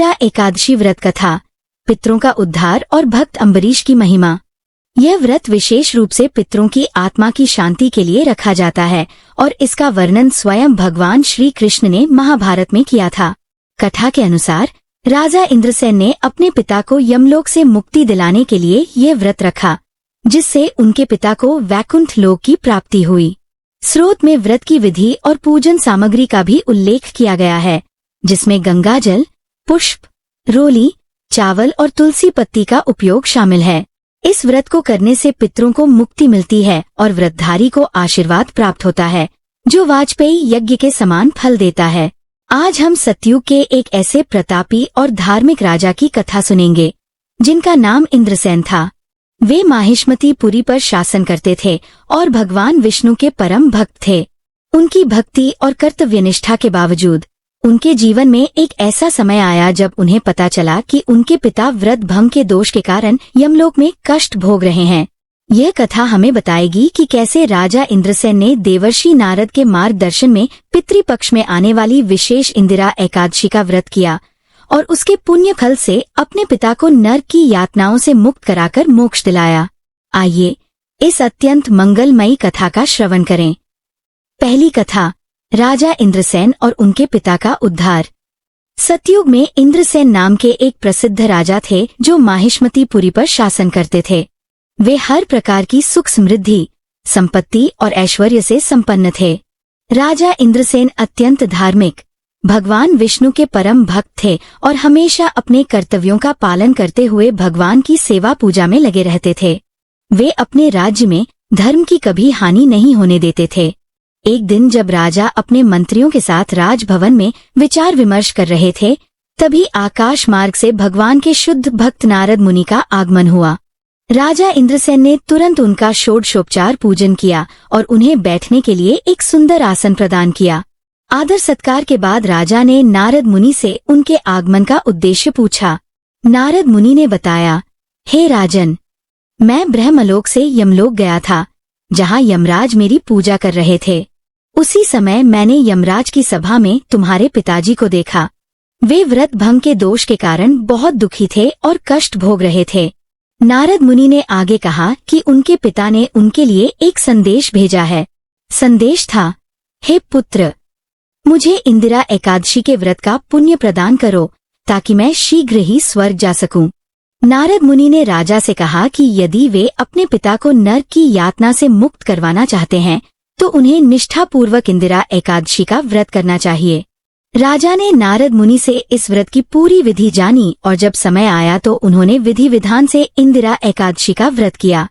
इंदिरा एकादशी व्रत कथा, पितरों का उद्धार और भक्त अम्बरीश की महिमा। यह व्रत विशेष रूप से पितरों की आत्मा की शांति के लिए रखा जाता है और इसका वर्णन स्वयं भगवान श्री कृष्ण ने महाभारत में किया था। कथा के अनुसार राजा इंद्रसेन ने अपने पिता को यमलोक से मुक्ति दिलाने के लिए यह व्रत रखा, जिससे उनके पिता को वैकुंठ लोक की प्राप्ति हुई। स्रोत में व्रत की विधि और पूजन सामग्री का भी उल्लेख किया गया है, जिसमें गंगाजल, पुष्प, रोली, चावल और तुलसी पत्ती का उपयोग शामिल है। इस व्रत को करने से पितरों को मुक्ति मिलती है और व्रतधारी को आशीर्वाद प्राप्त होता है, जो वाजपेयी यज्ञ के समान फल देता है। आज हम सतयुग के एक ऐसे प्रतापी और धार्मिक राजा की कथा सुनेंगे, जिनका नाम इंद्रसेन था। वे माहिष्मतीपुरी पर शासन करते थे और भगवान विष्णु के परम भक्त थे। उनकी भक्ति और कर्तव्यनिष्ठा के बावजूद उनके जीवन में एक ऐसा समय आया जब उन्हें पता चला कि उनके पिता व्रत भंग के दोष के कारण यमलोक में कष्ट भोग रहे हैं। यह कथा हमें बताएगी कि कैसे राजा इंद्रसेन ने देवर्षि नारद के मार्गदर्शन में पितृपक्ष में आने वाली विशेष इंदिरा एकादशी का व्रत किया और उसके पुण्य फल से अपने पिता को नरक की यातनाओं से मुक्त कराकर मोक्ष दिलाया। आइए इस अत्यंत मंगलमयी कथा का श्रवण करें। पहली कथा, राजा इंद्रसेन और उनके पिता का उद्धार। सतयुग में इंद्रसेन नाम के एक प्रसिद्ध राजा थे जो माहिष्मतीपुरी पर शासन करते थे। वे हर प्रकार की सुख समृद्धि, संपत्ति और ऐश्वर्य से संपन्न थे। राजा इंद्रसेन अत्यंत धार्मिक, भगवान विष्णु के परम भक्त थे और हमेशा अपने कर्तव्यों का पालन करते हुए भगवान की सेवा पूजा में लगे रहते थे। वे अपने राज्य में धर्म की कभी हानि नहीं होने देते थे। एक दिन जब राजा अपने मंत्रियों के साथ राजभवन में विचार विमर्श कर रहे थे, तभी आकाश मार्ग से भगवान के शुद्ध भक्त नारद मुनि का आगमन हुआ। राजा इंद्रसेन ने तुरंत उनका षोडशोपचार पूजन किया और उन्हें बैठने के लिए एक सुंदर आसन प्रदान किया। आदर सत्कार के बाद राजा ने नारद मुनि से उनके आगमन का उद्देश्य पूछा। नारद मुनि ने बताया, हे राजन, मैं ब्रह्मलोक से यमलोक गया था, जहाँ यमराज मेरी पूजा कर रहे थे। उसी समय मैंने यमराज की सभा में तुम्हारे पिताजी को देखा। वे व्रत भंग के दोष के कारण बहुत दुखी थे और कष्ट भोग रहे थे। नारद मुनि ने आगे कहा कि उनके पिता ने उनके लिए एक संदेश भेजा है। संदेश था, हे पुत्र, मुझे इंदिरा एकादशी के व्रत का पुण्य प्रदान करो ताकि मैं शीघ्र ही स्वर्ग जा सकूं। नारद मुनि ने राजा से कहा कि यदि वे अपने पिता को नरक की यातना से मुक्त करवाना चाहते हैं तो उन्हें निष्ठापूर्वक इंदिरा एकादशी का व्रत करना चाहिए। राजा ने नारद मुनि से इस व्रत की पूरी विधि जानी और जब समय आया तो उन्होंने विधि विधान से इंदिरा एकादशी का व्रत किया।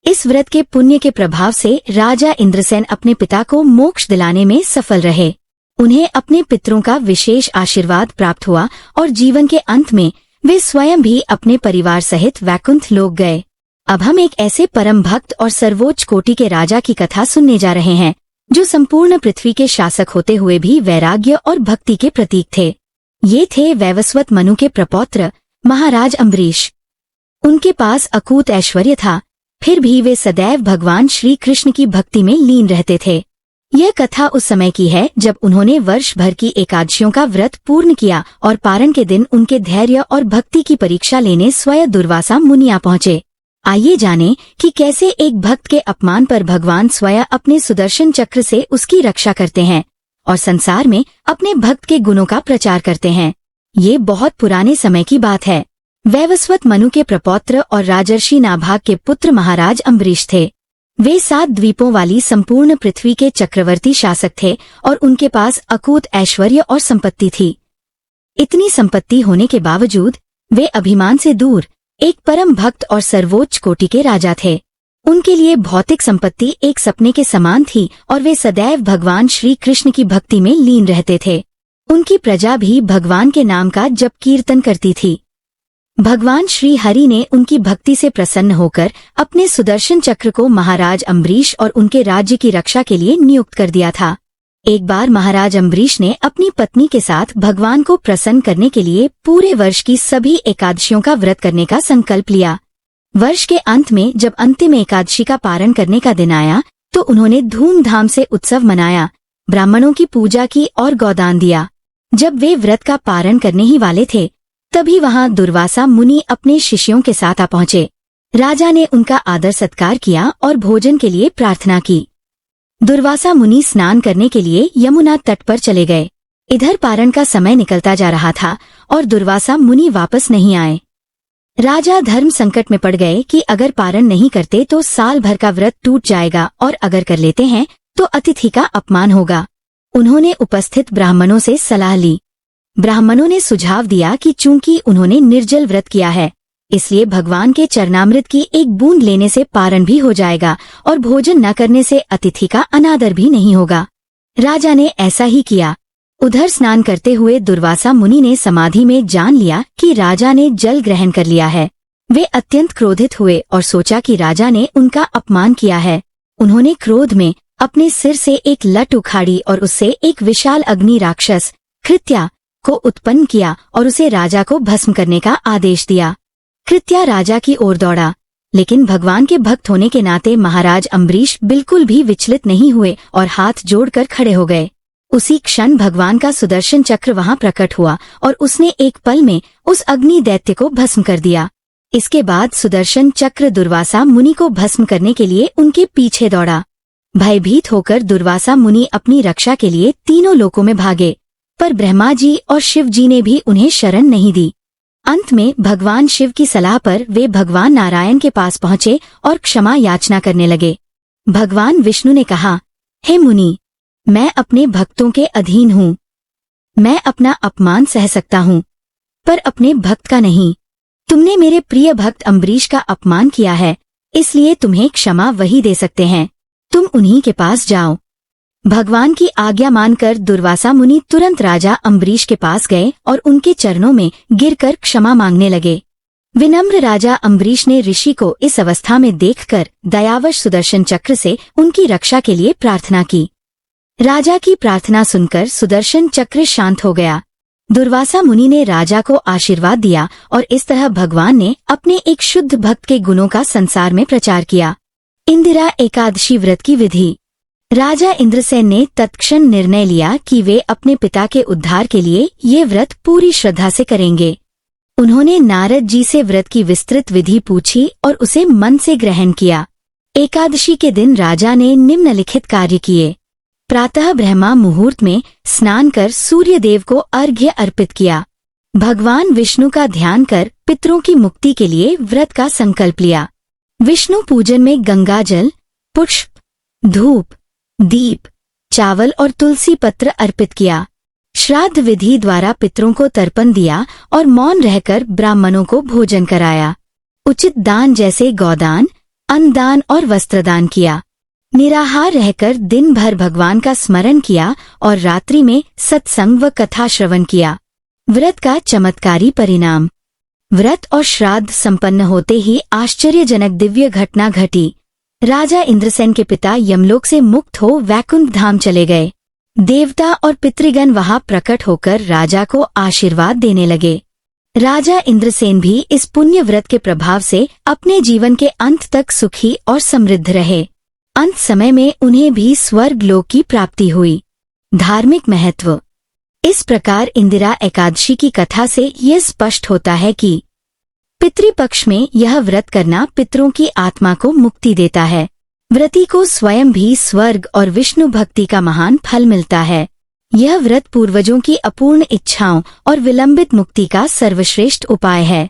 इस व्रत के पुण्य के प्रभाव से राजा इंद्रसेन अपने पिता को मोक्ष दिलाने में सफल रहे। उन्हें अपने पितरों का विशेष आशीर्वाद प्राप्त हुआ और जीवन के अंत में वे स्वयं भी अपने परिवार सहित वैकुंठ लोक गए। अब हम एक ऐसे परम भक्त और सर्वोच्च कोटि के राजा की कथा सुनने जा रहे हैं, जो संपूर्ण पृथ्वी के शासक होते हुए भी वैराग्य और भक्ति के प्रतीक थे। ये थे वैवस्वत मनु के प्रपौत्र महाराज अम्बरीश। उनके पास अकूत ऐश्वर्य था, फिर भी वे सदैव भगवान श्री कृष्ण की भक्ति में लीन रहते थे। यह कथा उस समय की है जब उन्होंने वर्ष भर की एकादशियों का व्रत पूर्ण किया और पारण के दिन उनके धैर्य और भक्ति की परीक्षा लेने स्वयं दुर्वासा मुनिया पहुंचे। आइए जानें कि कैसे एक भक्त के अपमान पर भगवान स्वयं अपने सुदर्शन चक्र से उसकी रक्षा करते हैं और संसार में अपने भक्त के गुणों का प्रचार करते हैं। ये बहुत पुराने समय की बात है। वैवस्वत मनु के प्रपौत्र और राजर्षि नाभाग के पुत्र महाराज अम्बरीश थे। वे 7 द्वीपों वाली संपूर्ण पृथ्वी के चक्रवर्ती शासक थे और उनके पास अकूत ऐश्वर्य और संपत्ति थी। इतनी संपत्ति होने के बावजूद वे अभिमान से दूर एक परम भक्त और सर्वोच्च कोटि के राजा थे। उनके लिए भौतिक संपत्ति एक सपने के समान थी और वे सदैव भगवान श्री कृष्ण की भक्ति में लीन रहते थे। उनकी प्रजा भी भगवान के नाम का जप कीर्तन करती थी। भगवान श्री हरि ने उनकी भक्ति से प्रसन्न होकर अपने सुदर्शन चक्र को महाराज अम्बरीश और उनके राज्य की रक्षा के लिए नियुक्त कर दिया था। एक बार महाराज अम्बरीश ने अपनी पत्नी के साथ भगवान को प्रसन्न करने के लिए पूरे वर्ष की सभी एकादशियों का व्रत करने का संकल्प लिया। वर्ष के अंत में जब अंतिम एकादशी का पारण करने का दिन आया तो उन्होंने धूमधाम से उत्सव मनाया, ब्राह्मणों की पूजा की और गोदान दिया। जब वे व्रत का पारण करने ही वाले थे तभी वहां दुर्वासा मुनि अपने शिष्यों के साथ आ पहुंचे। राजा ने उनका आदर सत्कार किया और भोजन के लिए प्रार्थना की। दुर्वासा मुनि स्नान करने के लिए यमुना तट पर चले गए। इधर पारण का समय निकलता जा रहा था और दुर्वासा मुनि वापस नहीं आए। राजा धर्म संकट में पड़ गए कि अगर पारण नहीं करते तो साल भर का व्रत टूट जाएगा और अगर कर लेते हैं तो अतिथि का अपमान होगा। उन्होंने उपस्थित ब्राह्मणों से सलाह ली। ब्राह्मणों ने सुझाव दिया कि चूंकि उन्होंने निर्जल व्रत किया है, इसलिए भगवान के चरणामृत की एक बूंद लेने से पारण भी हो जाएगा और भोजन न करने से अतिथि का अनादर भी नहीं होगा। राजा ने ऐसा ही किया। उधर स्नान करते हुए दुर्वासा मुनि ने समाधि में जान लिया कि राजा ने जल ग्रहण कर लिया है। वे अत्यंत क्रोधित हुए और सोचा कि राजा ने उनका अपमान किया है। उन्होंने क्रोध में अपने सिर से एक लट उखाड़ी और उससे एक विशाल अग्नि राक्षस कृत्या को उत्पन्न किया और उसे राजा को भस्म करने का आदेश दिया। कृत्या राजा की ओर दौड़ा, लेकिन भगवान के भक्त होने के नाते महाराज अम्बरीश बिल्कुल भी विचलित नहीं हुए और हाथ जोड़कर खड़े हो गए। उसी क्षण भगवान का सुदर्शन चक्र वहां प्रकट हुआ और उसने एक पल में उस अग्नि दैत्य को भस्म कर दिया। इसके बाद सुदर्शन चक्र दुर्वासा मुनि को भस्म करने के लिए उनके पीछे दौड़ा। भयभीत होकर दुर्वासा मुनि अपनी रक्षा के लिए तीनों लोकों में भागे, पर ब्रह्मा जी और शिव जी ने भी उन्हें शरण नहीं दी। अंत में भगवान शिव की सलाह पर वे भगवान नारायण के पास पहुंचे और क्षमा याचना करने लगे। भगवान विष्णु ने कहा, हे मुनि, मैं अपने भक्तों के अधीन हूँ। मैं अपना अपमान सह सकता हूँ, पर अपने भक्त का नहीं। तुमने मेरे प्रिय भक्त अम्बरीश का अपमान किया है, इसलिए तुम्हें क्षमा वही दे सकते हैं। तुम उन्हीं के पास जाओ। भगवान की आज्ञा मानकर दुर्वासा मुनि तुरंत राजा अम्बरीश के पास गए और उनके चरणों में गिरकर क्षमा मांगने लगे। विनम्र राजा अम्बरीश ने ऋषि को इस अवस्था में देखकर दयावश सुदर्शन चक्र से उनकी रक्षा के लिए प्रार्थना की। राजा की प्रार्थना सुनकर सुदर्शन चक्र शांत हो गया। दुर्वासा मुनि ने राजा को आशीर्वाद दिया और इस तरह भगवान ने अपने एक शुद्ध भक्त के गुणों का संसार में प्रचार किया। इंदिरा एकादशी व्रत की विधि। राजा इंद्रसेन ने तत्क्षण निर्णय लिया कि वे अपने पिता के उद्धार के लिए ये व्रत पूरी श्रद्धा से करेंगे। उन्होंने नारद जी से व्रत की विस्तृत विधि पूछी और उसे मन से ग्रहण किया। एकादशी के दिन राजा ने निम्नलिखित कार्य किए। प्रातः ब्रह्मा मुहूर्त में स्नान कर सूर्य देव को अर्घ्य अर्पित किया। भगवान विष्णु का ध्यान कर पितरों की मुक्ति के लिए व्रत का संकल्प लिया। विष्णु पूजन में गंगा जल, पुष्प, धूप, दीप, चावल और तुलसी पत्र अर्पित किया। श्राद्ध विधि द्वारा पितरों को तर्पण दिया और मौन रहकर ब्राह्मणों को भोजन कराया। उचित दान जैसे गौदान, अन्नदान और वस्त्रदान किया। निराहार रहकर दिन भर भगवान का स्मरण किया और रात्रि में सत्संग व कथा श्रवण किया। व्रत का चमत्कारी परिणाम। व्रत और श्राद्ध संपन्न होते ही आश्चर्यजनक दिव्य घटना घटी। राजा इंद्रसेन के पिता यमलोक से मुक्त हो वैकुंठ धाम चले गए। देवता और पितृगण वहां प्रकट होकर राजा को आशीर्वाद देने लगे। राजा इंद्रसेन भी इस पुण्य व्रत के प्रभाव से अपने जीवन के अंत तक सुखी और समृद्ध रहे। अंत समय में उन्हें भी स्वर्ग लोक की प्राप्ति हुई। धार्मिक महत्व। इस प्रकार इंदिरा एकादशी की कथा से यह स्पष्ट होता है कि पितृपक्ष में यह व्रत करना पितरों की आत्मा को मुक्ति देता है। व्रती को स्वयं भी स्वर्ग और विष्णु भक्ति का महान फल मिलता है। यह व्रत पूर्वजों की अपूर्ण इच्छाओं और विलंबित मुक्ति का सर्वश्रेष्ठ उपाय है।